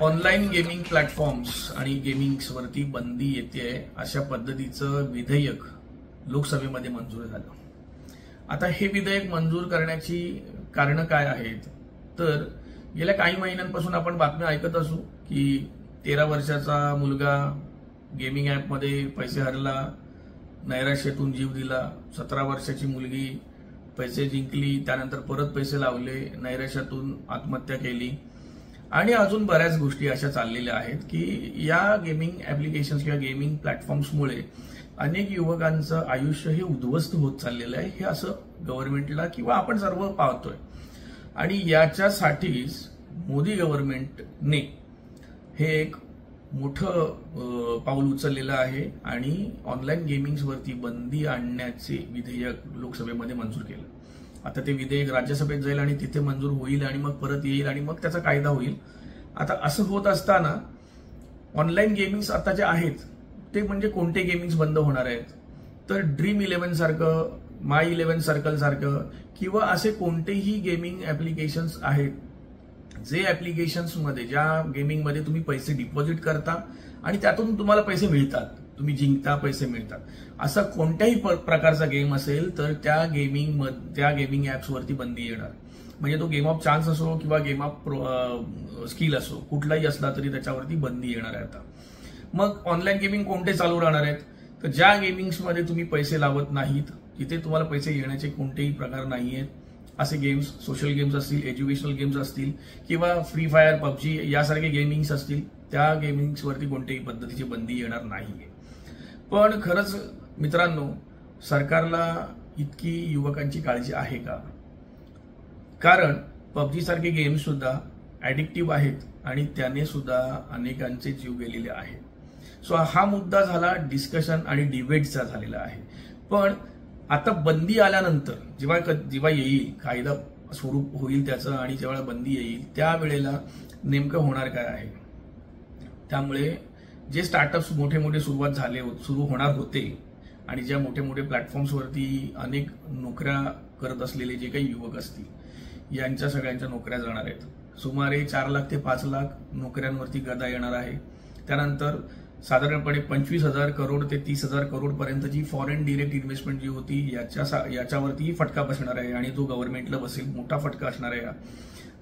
Online gaming platforms आणि गेमिंग्सवरती बंदी येते अशा पद्धतीचं विधेयक लोकसभेमध्ये मंजूर झालं। आता हे विधेयक मंजूर करण्याची कारणं काय आहेत तर गेल्या काही महिन्यांपासून आपण बातम्या ऐकत असू की 13 वर्षाचा मुलगा गेमिंग ॲपमध्ये पैसे हरला, नैराश्यातून जीव दिला। 17 वर्षाची मुलगी पैसे जिंकली, त्यानंतर परत पैसे लावले, नैराश्यातून आत्महत्या केली आणि अजून बऱ्याच गोष्टी अशा चाललेल्या आहेत की या गेमिंग ॲप्लिकेशन्स किंवा गेमिंग प्लॅटफॉर्म्समुळे अनेक युवकांचं आयुष्य हे उद्ध्वस्त होत चाललेलं आहे। हे असं गव्हर्नमेंटला किंवा आपण सर्व पाहतोय आणि याच्यासाठीच मोदी गव्हर्नमेंटने हे एक मोठं पाऊल उचललेलं आहे आणि ऑनलाईन गेमिंग्सवरती बंदी आणण्याचे विधेयक लोकसभेमध्ये मंजूर केलं। आता ते विधेयक राज्यसभेत जाईल आणि तिथे मंजूर होईल आणि मग परत येईल आणि मग त्याचा कायदा होईल। आता असं होत असताना ऑनलाईन गेमिंग्स आता जे आहेत ते म्हणजे कोणते गेमिंग्स बंद होणार आहेत तर ड्रीम11 सारखं, My11 सर्कल सारखं किंवा असे कोणतेही गेमिंग ॲप्लिकेशन्स आहेत जे ॲप्लिकेशन्समध्ये ज्या गेमिंगमध्ये तुम्ही पैसे डिपॉझिट करता आणि त्यातून तुम्हाला पैसे मिळतात, तुम्ही जिंकता, पैसे मिळतात, असा कोणत्याही प्रकारचा गेम असेल तर त्या गेमिंग ॲप्सवरती बंदी येणार। म्हणजे तो गेम ऑफ चान्स असो किंवा गेम ऑफ स्किल असो, कुठलाही असला तरी त्याच्यावरती बंदी येणार आहे। आता मग ऑनलाईन गेमिंग कोणते चालू राहणार आहेत तर ज्या गेमिंग्समध्ये तुम्ही पैसे लावत नाहीत, जिथे तुम्हाला पैसे येण्याचे कोणतेही प्रकार नाही आहेत, असे गेम्स, सोशल गेम्स असतील, एज्युकेशनल गेम्स असतील किंवा फ्री फायर, पबजी यासारखे गेमिंग्स असतील, त्या गेमिंग्सवरती कोणत्याही पद्धतीची बंदी येणार नाहीये। पण खरंच मित्रांनो, सरकारला इतकी युवकांची काळजी आहे का? कारण पबजी सारखे गेम्स सुद्धा ॲडिक्टिव्ह आहेत आणि त्याने सुद्धा अनेकांचे जीव गेलेले आहेत। सो हा मुद्दा झाला डिस्कशन आणि डिबेटचा झालेला आहे। पण आता बंदी आल्यानंतर जेव्हा येईल, कायदा स्वरूप होईल त्याचं आणि जेव्हा बंदी येईल त्यावेळेला नेमकं होणार काय आहे? त्यामुळे जे स्टार्टअप्स मोठे मोठे सुरू होणार होते आणि ज्या मोठे मोठे प्लॅटफॉर्म्सवरती अनेक नोकऱ्या करत असलेले जे काही युवक असतील यांच्या सगळ्यांच्या नोकऱ्या जाणार आहेत। सुमारे 4 लाख ते 5 लाख नोकऱ्यांवरती गदा येणार आहे। त्यानंतर साधारणपणे 25,000 करोड ते 30,000 करोड पर्यंतची फॉरेन डिरेक्ट इन्व्हेस्टमेंट जी होती याच्यावरती फटका बसणार आहे आणि तो गव्हर्नमेंटला बसेल, मोठा फटका असणार आहे।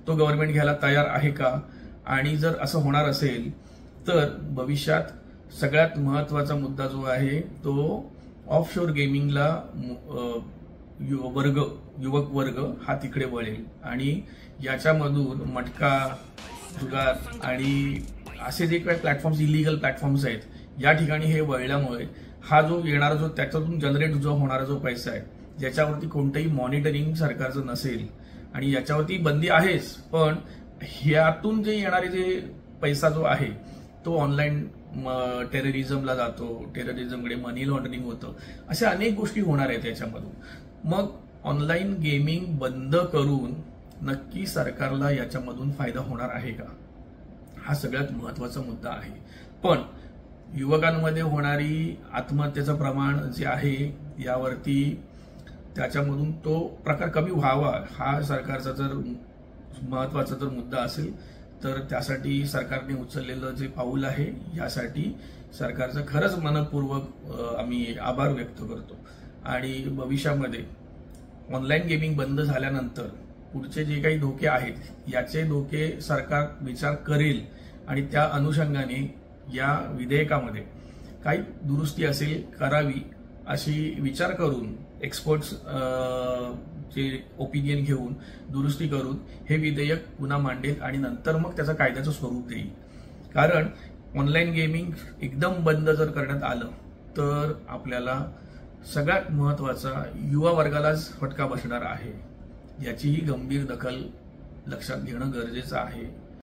तो गव्हर्नमेंट घ्यायला तयार आहे का? आणि जर असं होणार असेल तर भविष्यात सगळ्यात महत्वाचा मुद्दा जो आहे तो ऑफशोर गेमिंगला युवक वर्ग हा तिकडे वळेल आणि याच्यामधून मटका, जुगार आणि असे जे काही प्लॅटफॉर्म्स, इलिगल प्लॅटफॉर्म्स आहेत, या ठिकाणी हे वळल्यामुळे हा जो येणारा जो त्याच्यातून जनरेट जो होणारा जो पैसा आहे ज्याच्यावरती कोणतंही मॉनिटरिंग सरकारचं नसेल आणि याच्यावरती बंदी आहेच, पण ह्यातून जे येणारे जे पैसा जो आहे तो ऑनलाईन टेररिझमला जातो, टेररिझमकडे मनी लॉन्ड्रिंग होतं, अशा अनेक गोष्टी होणार आहेत याच्यामधून। मग ऑनलाईन गेमिंग बंद करून नक्की सरकारला याच्यामधून फायदा होणार आहे का? हा सगळ्यात महत्वाचा मुद्दा आहे। पण युवकांमध्ये होणारी आत्महत्येचं प्रमाण जे आहे यावरती त्याच्यामधून तो प्रकार कमी व्हावा हा सरकारचा जर महत्वाचा जर मुद्दा असेल तर त्यासाठी सरकारने उचललेलं जे पाऊल आहे यासाठी सरकारचं खरंच मनपूर्वक आम्ही आभार व्यक्त करतो। आणि भविष्यामध्ये ऑनलाईन गेमिंग बंद झाल्यानंतर पुढचे जे काही धोके आहेत याचे धोके सरकार विचार करेल आणि त्या अनुषंगाने या विधेयकामध्ये काही दुरुस्ती असेल करावी अशी विचार करून एक्सपर्ट्स चे ओपिनियन घेऊन दुरुस्ती करून हे विधेयक पुन्हा मांडेल आणि नंतर मग त्याचं कायद्याचं स्वरूप देईल। कारण ऑनलाईन गेमिंग एकदम बंद जर करण्यात आलं तर आपल्याला सगळ्यात महत्वाचा युवा वर्गालाच फटका बसणार आहे। याचीही गंभीर दखल लक्षात घेणं गरजेचं आहे।